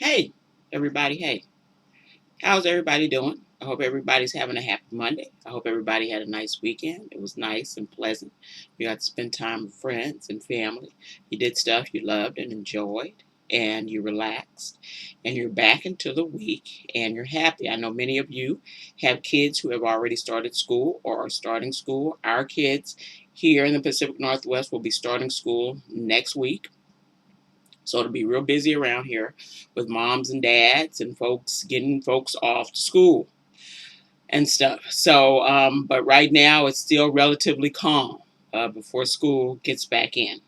Hey, everybody. Hey, how's everybody doing? I hope everybody's having a happy Monday. I hope everybody had a nice weekend. It was nice and pleasant. You got to spend time with friends and family. You did stuff you loved and enjoyed, and you relaxed, and you're back into the week, and you're happy. I know many of you have kids who have already started school or are starting school. Our kids here in the Pacific Northwest will be starting school next week. So it'll be real busy around here with moms and dads and folks getting folks off to school and stuff. But right now it's still relatively calm before school gets back in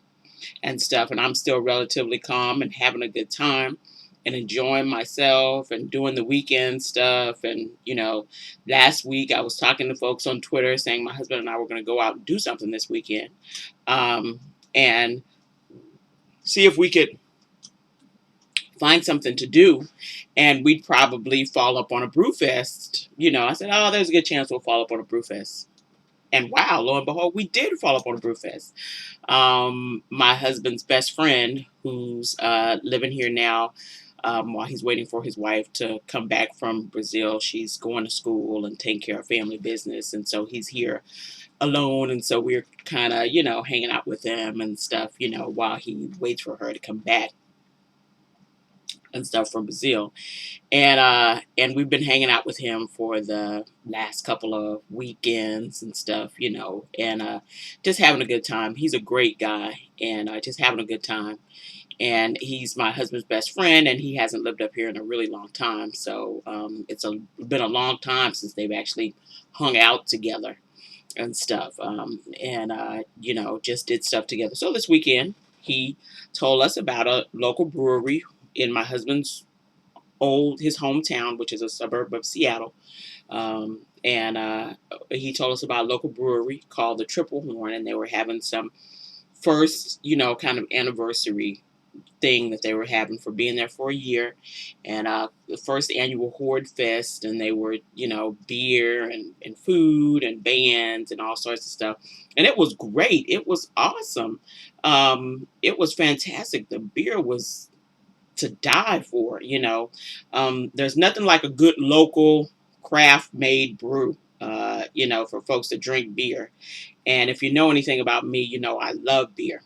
and stuff. And I'm still relatively calm and having a good time and enjoying myself and doing the weekend stuff. And, last week I was talking to folks on Twitter saying my husband and I were going to go out and do something this weekend um, and see if we could find something to do, and we'd probably fall up on a brew fest. I said, oh, there's a good chance we'll fall up on a brew fest. And wow, lo and behold, we did fall up on a brew fest. My husband's best friend, who's living here now, while he's waiting for his wife to come back from Brazil, she's going to school and taking care of family business. And so he's here alone. And so we're kind of, hanging out with him and stuff, while he waits for her to come back and stuff from Brazil. And we've been hanging out with him for the last couple of weekends and stuff, and just having a good time. He's a great guy, and just having a good time. And he's my husband's best friend, and he hasn't lived up here in a really long time. So been a long time since they've actually hung out together and stuff, just did stuff together. So this weekend, he told us about a local brewery in my husband's his hometown, which is a suburb of Seattle. And He told us about a local brewery called the Triple Horn, and they were having some first, kind of anniversary thing that they were having for being there for a year, and the first annual Horde Fest, and they were, beer and food and bands and all sorts of stuff, and it was great. It was awesome. It was fantastic. The beer was to die for. There's nothing like a good local craft made brew. For folks that drink beer, and if you know anything about me, I love beer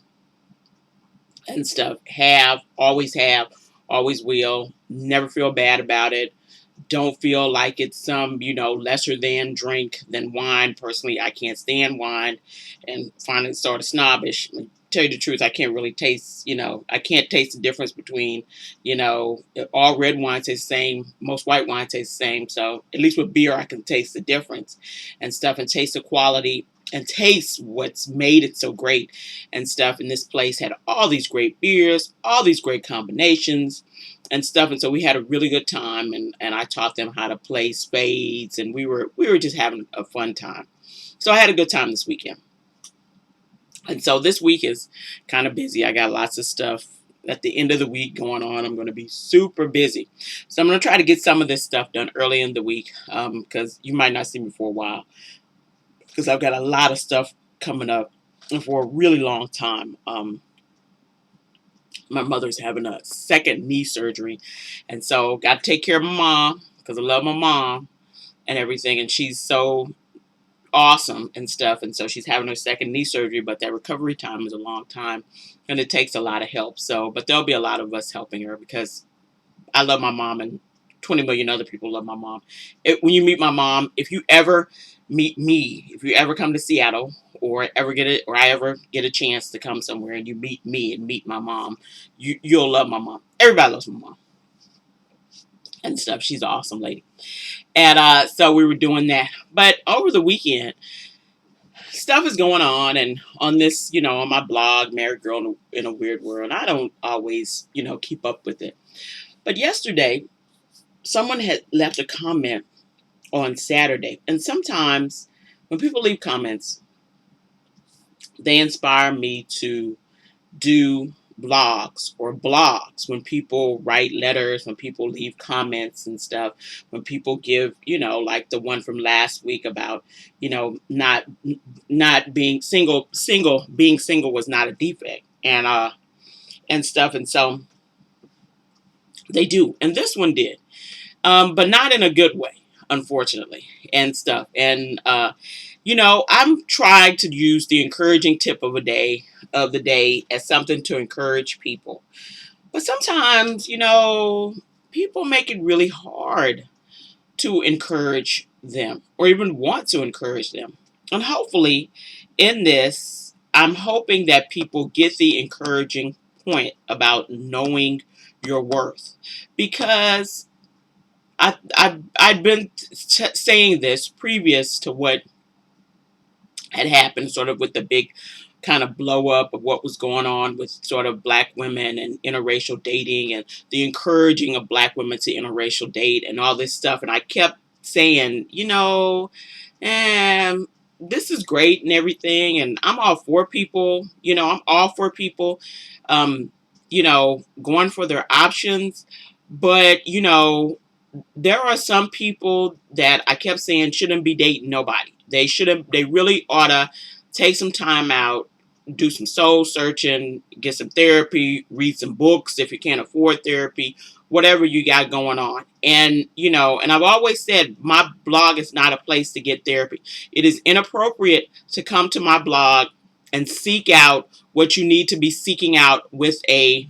and stuff. Have, always will. Never feel bad about it. Don't feel like it's some, lesser than drink than wine. Personally, I can't stand wine and find it sort of snobbish. Tell you the truth, I can't really taste, I can't taste the difference between, all red wine tastes the same, most white wine tastes the same. So at least with beer, I can taste the difference and stuff, and taste the quality and taste what's made it so great and stuff. And this place had all these great beers, all these great combinations and stuff. And so we had a really good time, and I taught them how to play spades, and we were just having a fun time. So I had a good time this weekend. And so this week is kind of busy. I got lots of stuff at the end of the week going on. I'm going to be super busy. So I'm going to try to get some of this stuff done early in the week, because you might not see me for a while, because I've got a lot of stuff coming up for a really long time. My mother's having a second knee surgery, and so got to take care of my mom because I love my mom and everything, and she's so awesome and stuff. And so she's having her second knee surgery, but that recovery time is a long time, and it takes a lot of help. But there'll be a lot of us helping her because I love my mom, and 20 million other people love my mom. When you meet my mom, if you ever meet me, if you ever come to Seattle, or I ever get a chance to come somewhere and you meet me and meet my mom, you'll love my mom. Everybody loves my mom and stuff. She's an awesome lady. And so we were doing that. But over the weekend, stuff is going on, and on this, on my blog, Married Girl in a Weird World, I don't always, keep up with it. But yesterday, someone had left a comment on Saturday. And sometimes when people leave comments, they inspire me to do blogs when people write letters, when people leave comments and stuff, when people give, like the one from last week about, not being being single was not a defect, and stuff. And so They do. And this one did. But not in a good way, unfortunately, and stuff. And, I'm trying to use the encouraging tip of the day as something to encourage people. But sometimes, people make it really hard to encourage them or even want to encourage them. And hopefully, in this, I'm hoping that people get the encouraging point about knowing your worth. Because I'd been saying this previous to what had happened, sort of with the big kind of blow up of what was going on with sort of black women and interracial dating and the encouraging of black women to interracial date and all this stuff. And I kept saying, and this is great and everything, and I'm all for people. I'm all for people, going for their options, but there are some people that I kept saying shouldn't be dating nobody. They really ought to take some time out, do some soul searching, get some therapy, read some books if you can't afford therapy, whatever you got going on. And I've always said my blog is not a place to get therapy. It is inappropriate to come to my blog and seek out what you need to be seeking out with a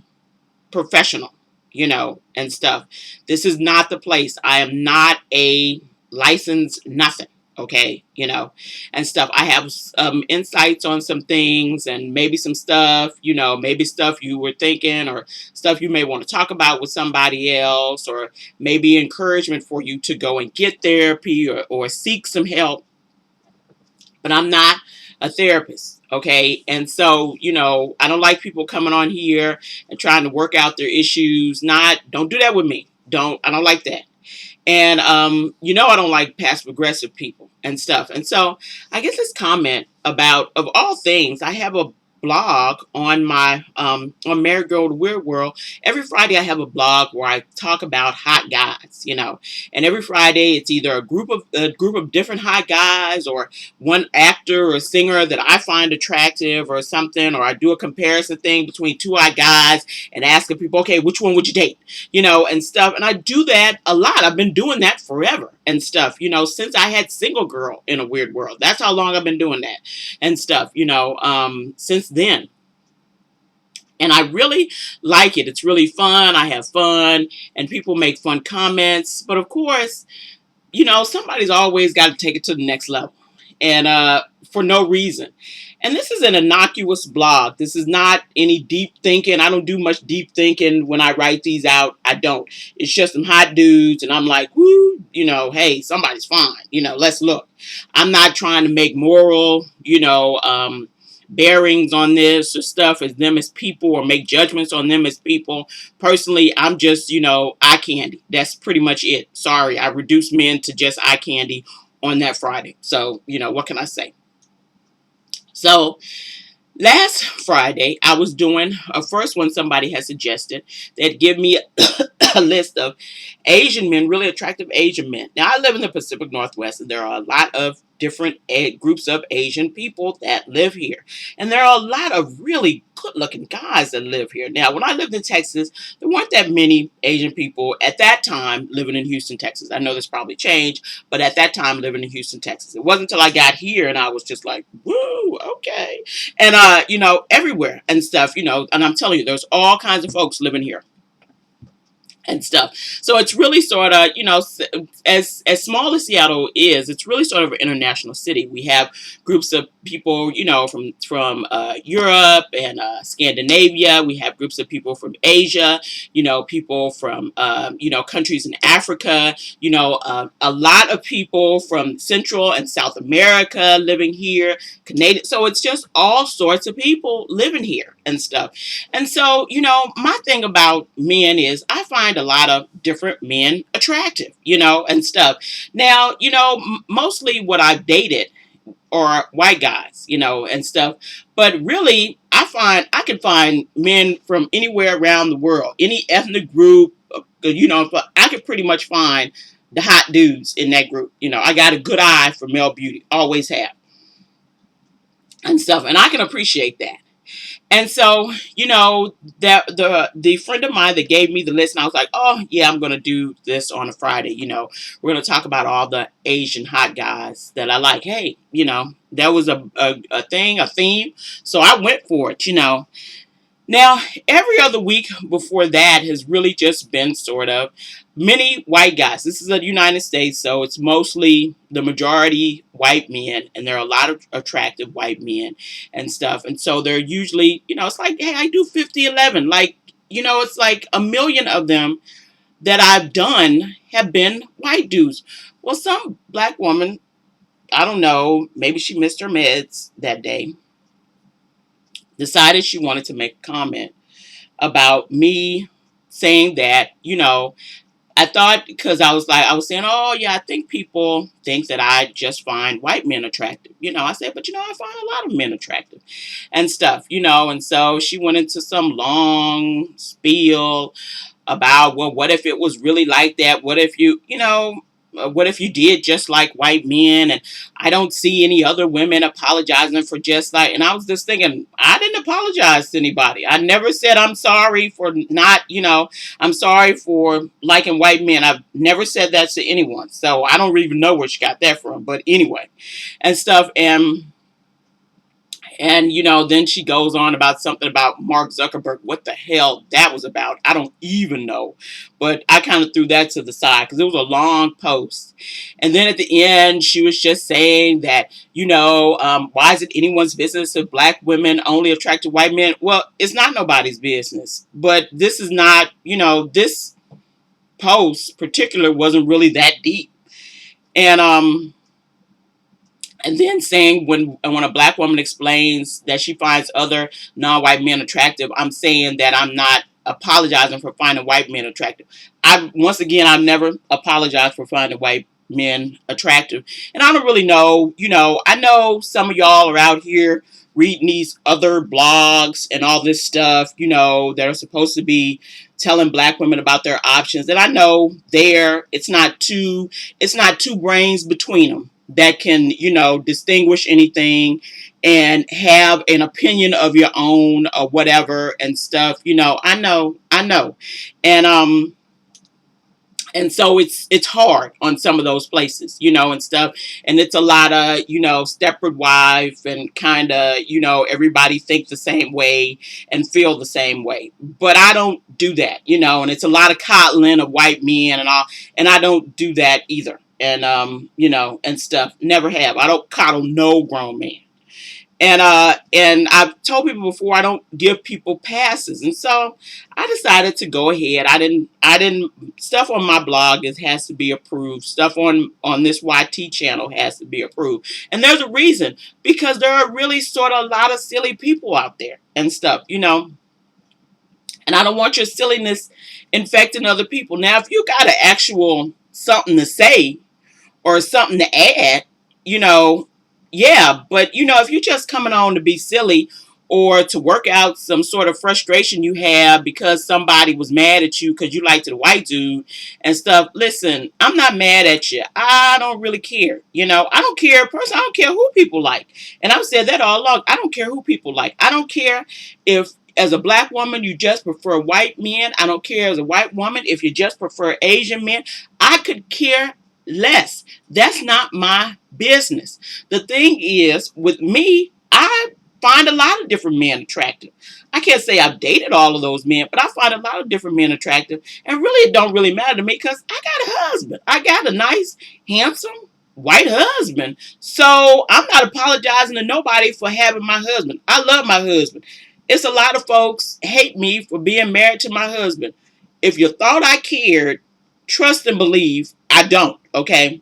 professional, and stuff. This is not the place. I am not a licensed nothing. Okay, and stuff. I have some insights on some things and maybe some stuff, maybe stuff you were thinking or stuff you may want to talk about with somebody else, or maybe encouragement for you to go and get therapy or seek some help. But I'm not a therapist. Okay. And so, I don't like people coming on here and trying to work out their issues. Don't do that with me. I don't like that. And, I don't like passive aggressive people and stuff. And so I guess this comment about, of all things, I have a blog on my, on Married Girl to Weird World. Every Friday I have a blog where I talk about hot guys, and every Friday it's either a group of different hot guys or one actor or singer that I find attractive or something, or I do a comparison thing between two hot guys and asking people, okay, which one would you date? And stuff. And I do that a lot. I've been doing that forever and stuff, since I had Single Girl in a Weird World. That's how long I've been doing that and stuff, since then. And I really like it. It's really fun. I have fun and people make fun comments. But of course, somebody's always got to take it to the next level, and for no reason. And this is an innocuous blog. This is not any deep thinking. I don't do much deep thinking when I write these out. I don't. It's just some hot dudes, and I'm like, woo, hey, somebody's fine. Let's look. I'm not trying to make moral, bearings on this or stuff as them as people or make judgments on them as people. Personally, I'm just, eye candy. That's pretty much it. Sorry, I reduced men to just eye candy on that Friday. So, what can I say? So, last Friday, I was doing a first one somebody had suggested that give me a list of Asian men, really attractive Asian men. Now, I live in the Pacific Northwest, and there are a lot of different groups of Asian people that live here. And there are a lot of really good-looking guys that live here. Now, when I lived in Texas, there weren't that many Asian people at that time living in Houston, Texas. I know this probably changed, but at that time, living in Houston, Texas. It wasn't until I got here and I was just like, woo, okay. And, everywhere and stuff, and I'm telling you, there's all kinds of folks living here and stuff. So it's really sort of, as small as Seattle is, it's really sort of an international city. We have groups of people, from Europe and Scandinavia. We have groups of people from Asia, people from, countries in Africa, a lot of people from Central and South America living here, Canadian. So it's just all sorts of people living here and stuff. And so, my thing about men is I find a lot of different men attractive, and stuff. Now, mostly what I've dated are white guys, and stuff. But really, I can find men from anywhere around the world, any ethnic group, but I could pretty much find the hot dudes in that group. I got a good eye for male beauty, always have, and stuff. And I can appreciate that. And so, that the friend of mine that gave me the list, and I was like, oh yeah, I'm gonna do this on a Friday. We're gonna talk about all the Asian hot guys that I like. Hey, that was a theme. So I went for it. Now, every other week before that has really just been sort of many white guys. This is the United States, so it's mostly the majority white men, and there are a lot of attractive white men and stuff. And so they're usually, it's like, hey, I do 50, 11. Like, it's like a million of them that I've done have been white dudes. Well, some black woman, I don't know, maybe she missed her meds that day, decided she wanted to make a comment about me saying that, I thought, because I was saying, oh yeah, I think people think that I just find white men attractive. I said, but I find a lot of men attractive and stuff, and so she went into some long spiel about, well, what if it was really like that? What if what if you did just like white men? And I don't see any other women apologizing for just like, and I was just thinking, I didn't apologize to anybody. I never said I'm sorry for not, I'm sorry for liking white men. I've never said that to anyone. So I don't even know where she got that from. But anyway, and stuff. And then she goes on about something about Mark Zuckerberg. What the hell that was about, I don't even know. But I kind of threw that to the side because it was a long post. And then at the end, she was just saying that, why is it anyone's business if black women only attract to white men? Well, it's not nobody's business. But this is not, this post particular wasn't really that deep. And then saying, when a black woman explains that she finds other non-white men attractive, I'm saying that I'm not apologizing for finding white men attractive. I've never apologized for finding white men attractive. And I don't really know, I know some of y'all are out here reading these other blogs and all this stuff, that are supposed to be telling black women about their options. And I know it's not two brains between them that can, distinguish anything and have an opinion of your own or whatever and stuff. I know. And and so it's hard on some of those places, and stuff. And it's a lot of, Stepford wife and kind of, everybody think the same way and feel the same way. But I don't do that, and it's a lot of coddling of white men and all. And I don't do that either. And stuff. Never have. I don't coddle no grown man. And I've told people before, I don't give people passes. And so I decided to go ahead. I didn't stuff on my blog has to be approved. Stuff on this YT channel has to be approved. And there's a reason, because there are really sort of a lot of silly people out there and stuff, and I don't want your silliness infecting other people. Now, if you got an actual something to say or something to add, you know, yeah. But, if you're just coming on to be silly or to work out some sort of frustration you have because somebody was mad at you because you liked the white dude and stuff, listen, I'm not mad at you. I don't really care. I don't care. Personally, I don't care who people like. And I've said that all along. I don't care who people like. I don't care if, as a black woman, you just prefer white men. I don't care as a white woman if you just prefer Asian men. I could care less. That's not my business. The thing is, with me, I find a lot of different men attractive. I can't say I've dated all of those men, but I find a lot of different men attractive. And really, it don't really matter to me because I got a husband. I got a nice, handsome, white husband. So I'm not apologizing to nobody for having my husband. I love my husband. It's a lot of folks hate me for being married to my husband. If you thought I cared, trust and believe I don't, okay?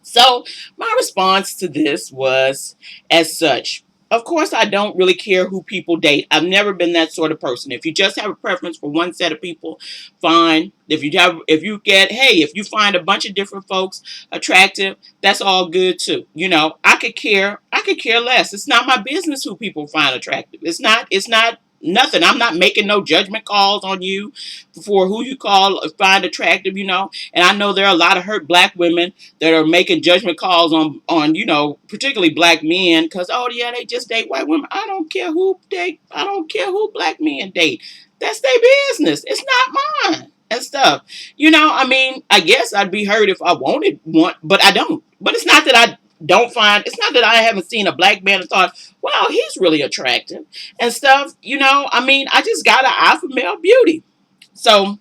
So my response to this was as such. Of course, I don't really care who people date. I've never been that sort of person. If you just have a preference for one set of people, fine. If you find a bunch of different folks attractive, that's all good too. I could care less. It's not my business who people find attractive. It's not nothing. I'm not making no judgment calls on you for who you call find attractive, And I know there are a lot of hurt black women that are making judgment calls on particularly black men because, oh yeah, they just date white women. I don't care who date. I don't care who black men date. That's their business. It's not mine and stuff. I mean, I guess I'd be hurt if I wanted one, but I don't. But it's not that I don't find. It's not that I haven't seen a black man and thought, wow, he's really attractive and stuff. I mean, I just got an eye for male beauty. So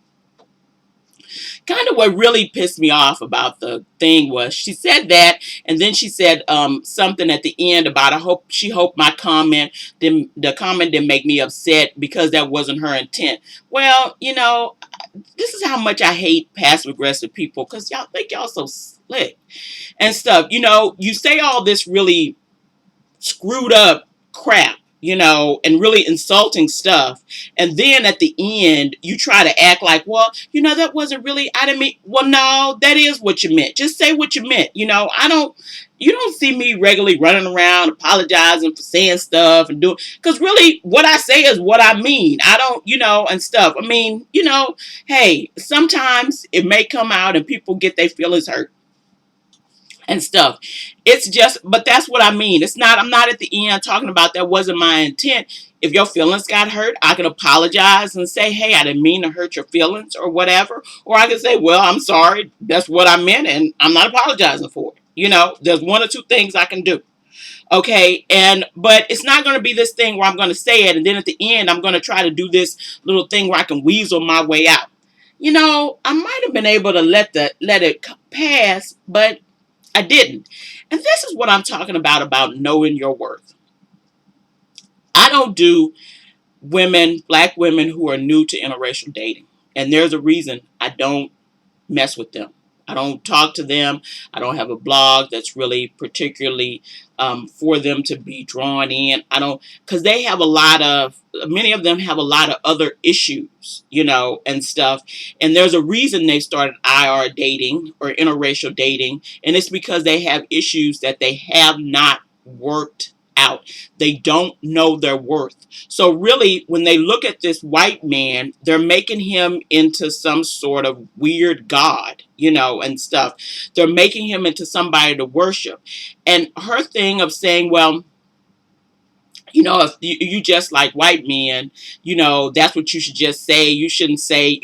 kind of what really pissed me off about the thing was she said that, and then she said something at the end about she hoped my comment the comment didn't make me upset because that wasn't her intent. Well, this is how much I hate passive aggressive people because y'all think y'all so slick and stuff. You say all this really screwed up crap, and really insulting stuff. And then at the end, you try to act like, well, that wasn't really, I didn't mean, well, no, that is what you meant. Just say what you meant. You don't see me regularly running around apologizing for saying stuff and doing, because really what I say is what I mean. I don't, and stuff. I mean, hey, sometimes it may come out and people get their feelings hurt and stuff. It's just, but that's what I mean. I'm not at the end talking about that wasn't my intent. If your feelings got hurt, I can apologize and say, hey, I didn't mean to hurt your feelings or whatever. Or I can say, well, I'm sorry. That's what I meant and I'm not apologizing for it. There's one or two things I can do. Okay. But it's not going to be this thing where I'm going to say it. And then at the end, I'm going to try to do this little thing where I can weasel my way out. I might have been able to let it pass, but I didn't. And this is what I'm talking about knowing your worth. I don't do black women who are new to interracial dating. And there's a reason I don't mess with them. I don't talk to them. I don't have a blog that's really particularly for them to be drawn in. I don't, because many of them have a lot of other issues, and stuff. And there's a reason they started IR dating or interracial dating. And it's because they have issues that they have not worked out. They don't know their worth. So really, when they look at this white man, they're making him into some sort of weird god, and stuff. They're making him into somebody to worship. And her thing of saying, well, if you just like white men, that's what you should just say. You shouldn't say,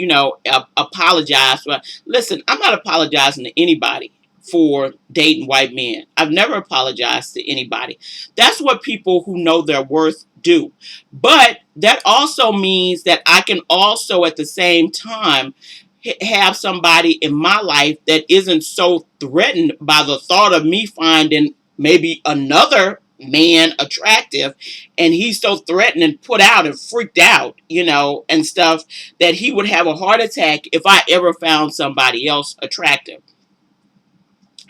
apologize. But listen, I'm not apologizing to anybody for dating white men. I've never apologized to anybody. That's what people who know their worth do. But that also means that I can also at the same time have somebody in my life that isn't so threatened by the thought of me finding maybe another man attractive, and he's so threatened and put out and freaked out, and stuff, that he would have a heart attack if I ever found somebody else attractive.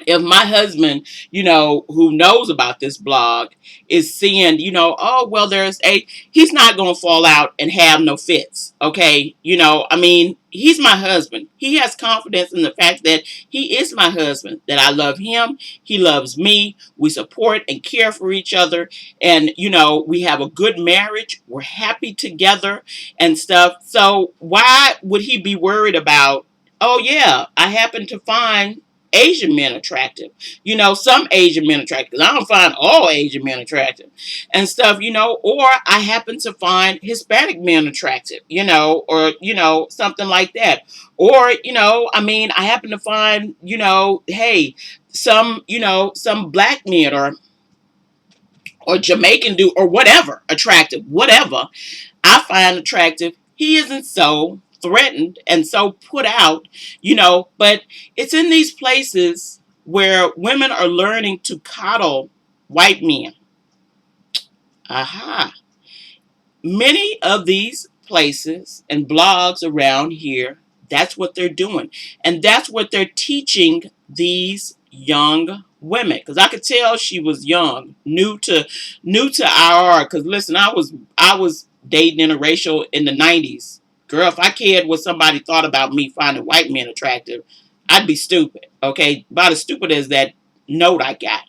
If my husband, who knows about this blog is seeing, oh, well, he's not going to fall out and have no fits. Okay. I mean, he's my husband. He has confidence in the fact that he is my husband, that I love him. He loves me. We support and care for each other. And, we have a good marriage. We're happy together and stuff. So why would he be worried about, oh yeah, I happen to find Asian men attractive, some Asian men attractive. I don't find all Asian men attractive and stuff, or I happen to find Hispanic men attractive, or, something like that. Or, I mean, I happen to find, hey, some black men or Jamaican dude or whatever attractive, whatever I find attractive. He isn't so threatened and so put out, but it's in these places where women are learning to coddle white men. Aha. Many of these places and blogs around here, that's what they're doing. And that's what they're teaching these young women. Because I could tell she was young, new to IR. Because listen, I was dating interracial in the 90s. Girl, if I cared what somebody thought about me finding white men attractive, I'd be stupid. Okay? About as stupid as that note I got.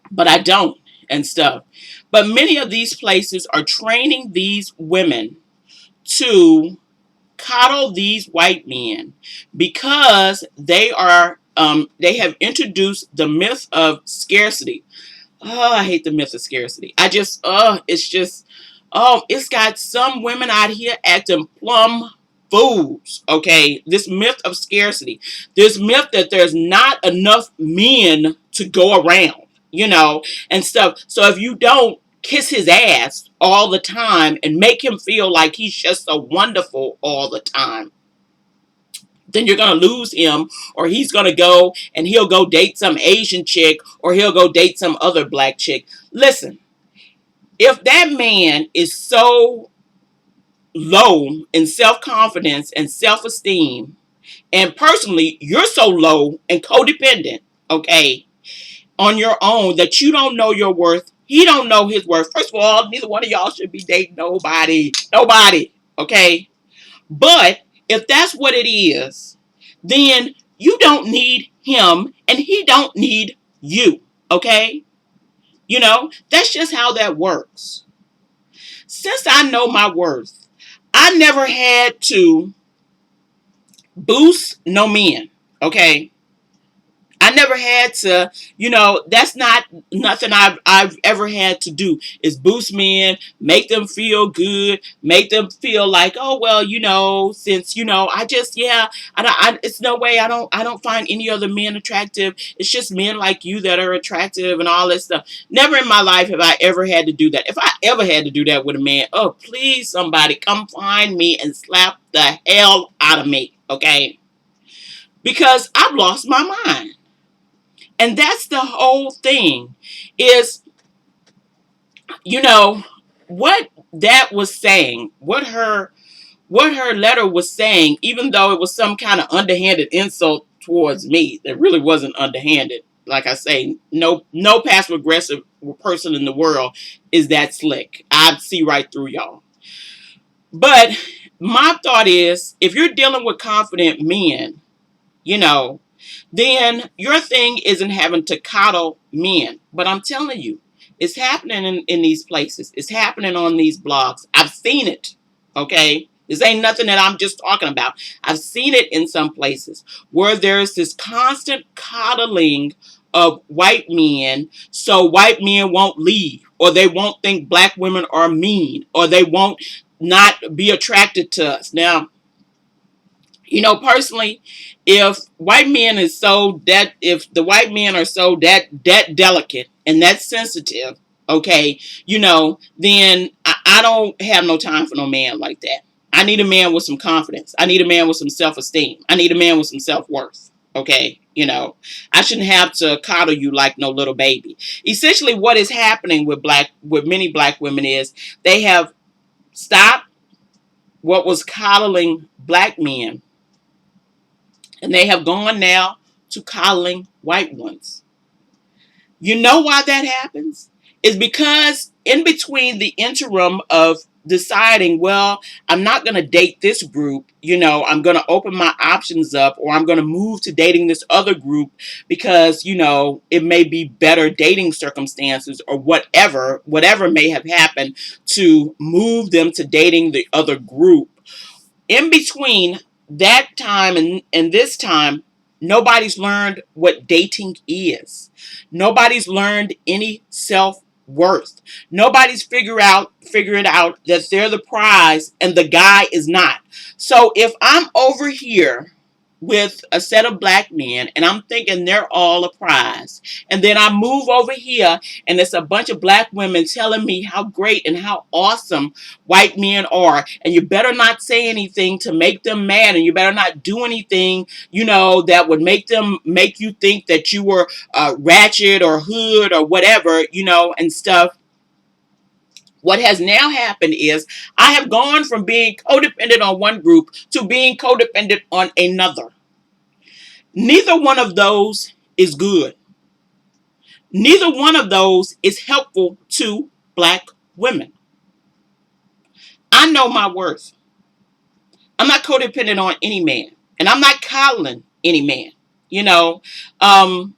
But I don't. and stuff. But many of these places are training these women to coddle these white men because they have introduced the myth of scarcity. Oh, I hate the myth of scarcity. It's just, it's got some women out here acting plumb fools. Okay, this myth of scarcity, this myth that there's not enough men to go around, and stuff. So if you don't kiss his ass all the time and make him feel like he's just so wonderful all the time, then you're going to lose him, or he's going to go and he'll go date some Asian chick, or he'll go date some other black chick. Listen, if that man is so low in self-confidence and self-esteem, and personally, you're so low and codependent, okay, on your own, that you don't know your worth, he don't know his worth. First of all, neither one of y'all should be dating nobody, okay? But if that's what it is, then you don't need him and he don't need you. Okay? That's just how that works. Since I know my worth, I never had to boost no men. Okay? I never had to, that's not nothing I've ever had to do, is boost men, make them feel good, make them feel like, oh, well, since, I just, yeah, it's no way, I don't find any other men attractive. It's just men like you that are attractive and all this stuff. Never in my life have I ever had to do that. If I ever had to do that with a man, oh, please, somebody come find me and slap the hell out of me. Okay? Because I've lost my mind. And that's the whole thing, is, what that was saying, what her letter was saying, even though it was some kind of underhanded insult towards me, that really wasn't underhanded. Like I say, no passive aggressive person in the world is that slick. I see right through y'all. But my thought is, if you're dealing with confident men, then your thing isn't having to coddle men. But I'm telling you, it's happening in these places. It's happening on these blogs. I've seen it. Okay? This ain't nothing that I'm just talking about. I've seen it in some places where there's this constant coddling of white men, so white men won't leave, or they won't think black women are mean, or they won't not be attracted to us. Now, personally, if the white men are so that delicate and that sensitive, okay, then I don't have no time for no man like that. I need a man with some confidence. I need a man with some self-esteem. I need a man with some self-worth. Okay, I shouldn't have to coddle you like no little baby. Essentially, what is happening with many black women is they have stopped what was coddling black men, and they have gone now to coddling white ones. You know why that happens? It's because in between the interim of deciding, well, I'm not going to date this group, I'm going to open my options up, or I'm going to move to dating this other group because, it may be better dating circumstances, or whatever may have happened to move them to dating the other group. In between that time and this time, nobody's learned what dating is. Nobody's learned any self-worth. Nobody's figured out that they're the prize and the guy is not. So if I'm over here with a set of black men and I'm thinking they're all a prize, and then I move over here and it's a bunch of black women telling me how great and how awesome white men are, and you better not say anything to make them mad, and you better not do anything that would make you think that you were ratchet or hood or whatever, and stuff. What has now happened is I have gone from being codependent on one group to being codependent on another. Neither one of those is good. Neither one of those is helpful to black women. I know my worth. I'm not codependent on any man, and I'm not coddling any man. You know, um,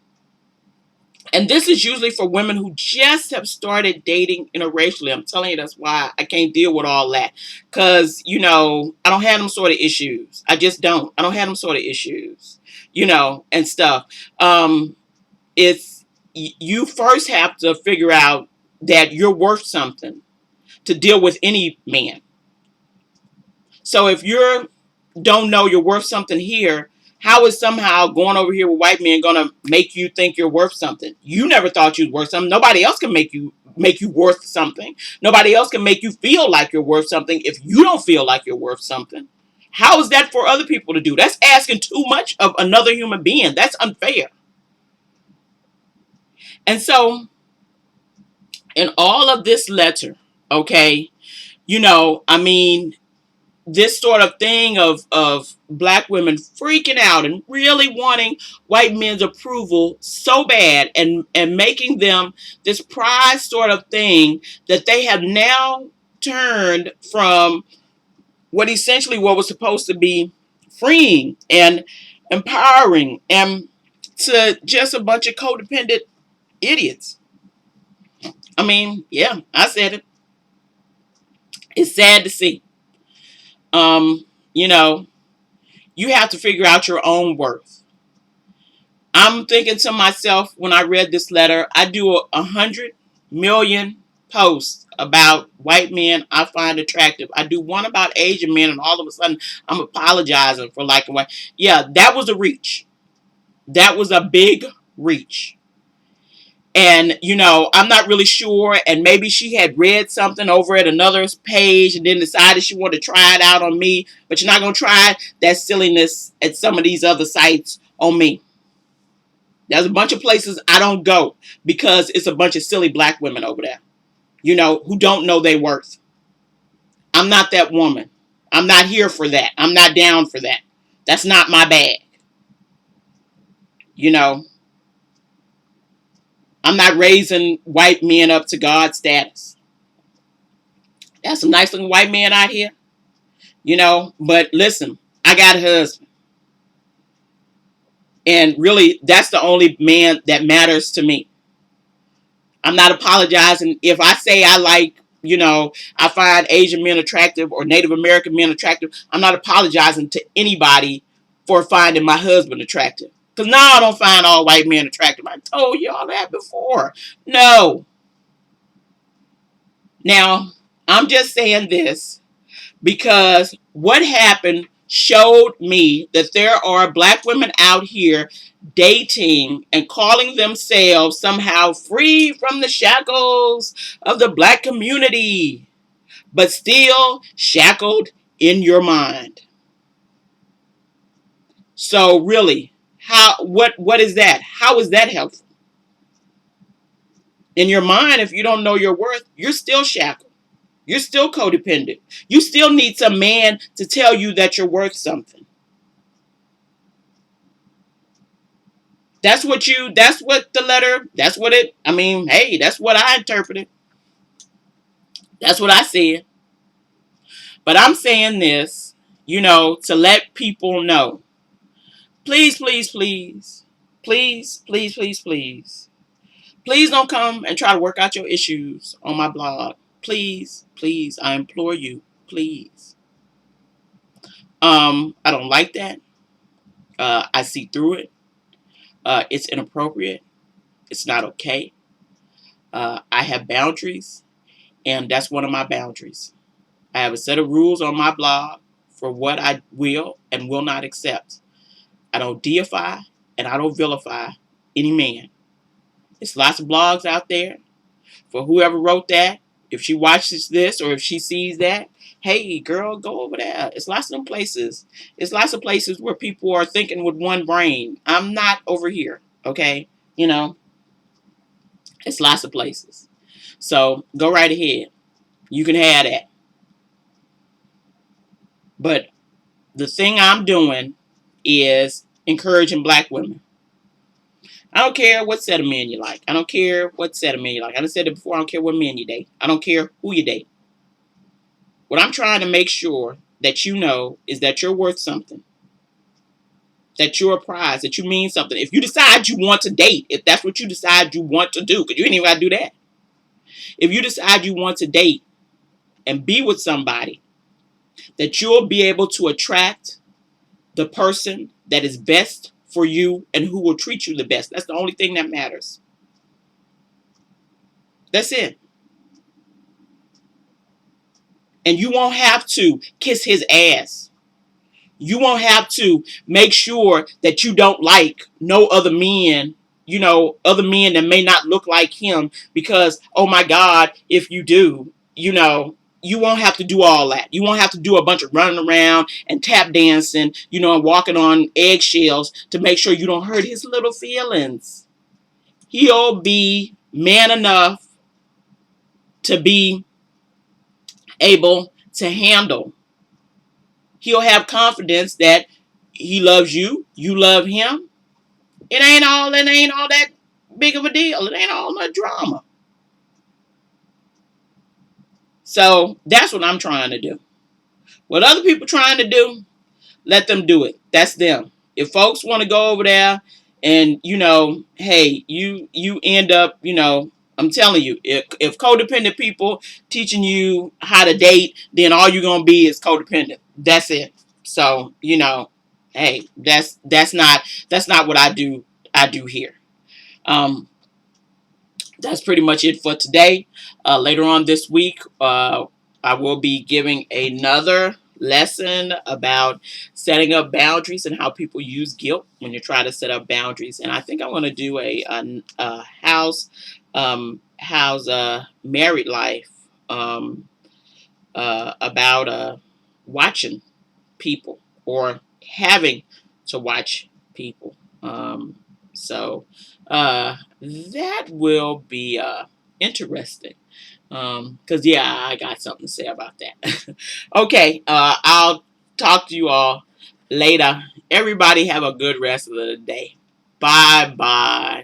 And this is usually for women who just have started dating interracially. I'm telling you, that's why I can't deal with all that. Because, I don't have them sort of issues. I just don't. I don't have them sort of issues, and stuff. It's, you first have to figure out that you're worth something to deal with any man. So if you don't know you're worth something here, how is somehow going over here with white men gonna make you think you're worth something? You never thought you were worth something. Nobody else can make you worth something. Nobody else can make you feel like you're worth something if you don't feel like you're worth something. How is that for other people to do? That's asking too much of another human being. That's unfair. And so, in all of this letter, okay, I mean, this sort of thing of black women freaking out and really wanting white men's approval so bad, and making them this prize sort of thing that they have now turned from what was supposed to be freeing and empowering, and to just a bunch of codependent idiots. I mean, yeah, I said it. It's sad to see. Um, you know, you have to figure out your own worth. I'm thinking to myself when I read this letter, I do 100 million posts about white men I find attractive. I do one about Asian men, and all of a sudden I'm apologizing for liking white. Yeah, that was a reach. That was a big reach. And, I'm not really sure. And maybe she had read something over at another page and then decided she wanted to try it out on me. But you're not going to try that silliness at some of these other sites on me. There's a bunch of places I don't go because it's a bunch of silly black women over there, who don't know their worth. I'm not that woman. I'm not here for that. I'm not down for that. That's not my bag. You know, I'm not raising white men up to God status. There's some nice looking white men out here, but listen, I got a husband. And really, that's the only man that matters to me. I'm not apologizing if I say I like, I find Asian men attractive or Native American men attractive. I'm not apologizing to anybody for finding my husband attractive. Because now I don't find all white men attractive. I told y'all that before. No. Now, I'm just saying this because what happened showed me that there are black women out here dating and calling themselves somehow free from the shackles of the black community, but still shackled in your mind. So really, what is that? How is that helpful? In your mind, if you don't know your worth, you're still shackled. You're still codependent. You still need some man to tell you that you're worth something. That's what the letter, hey, that's what I interpreted. That's what I said. But I'm saying this, to let people know. Please, please, please, please, please, please, please. Please don't come and try to work out your issues on my blog. Please, please, I implore you, please. I don't like that. I see through it. It's inappropriate. It's not okay. I have boundaries, and that's one of my boundaries. I have a set of rules on my blog for what I will and will not accept. I don't deify and I don't vilify any man. There's lots of blogs out there. For whoever wrote that, if she watches this or if she sees that, hey girl, go over there. It's lots of them places. It's lots of places where people are thinking with one brain. I'm not over here, okay? It's lots of places. So go right ahead. You can have that. But the thing I'm doing is encouraging black women. I don't care what set of men you like. I don't care what set of men you like. I done said it before. I don't care what men you date. I don't care who you date. What I'm trying to make sure that you know is that you're worth something. that you're a prize, that you mean something. If you decide you want to date, if that's what you decide you want to do, because you ain't even got to do that. If you decide you want to date and be with somebody, that you'll be able to attract the person that is best for you and who will treat you the best. That's the only thing that matters. That's it. And you won't have to kiss his ass. You won't have to make sure that you don't like no other men, other men that may not look like him, because, oh my God, if you do, you won't have to do all that. You won't have to do a bunch of running around and tap dancing, and walking on eggshells to make sure you don't hurt his little feelings. He'll be man enough to be able to handle. He'll have confidence that he loves you, you love him. It ain't all that big of a deal. It ain't all that drama. So that's what I'm trying to do. What other people trying to do, let them do it. That's them. If folks want to go over there and, hey, you end up, I'm telling you, if codependent people teaching you how to date, then all you're going to be is codependent. That's it. So, hey, that's not what I do here. That's pretty much it for today. Later on this week, I will be giving another lesson about setting up boundaries and how people use guilt when you try to set up boundaries. And I think I'm going to do a how's married life, about watching people or having to watch people. So that will be interesting. Because I got something to say about that. Okay, I'll talk to you all later. Everybody have a good rest of the day. Bye bye.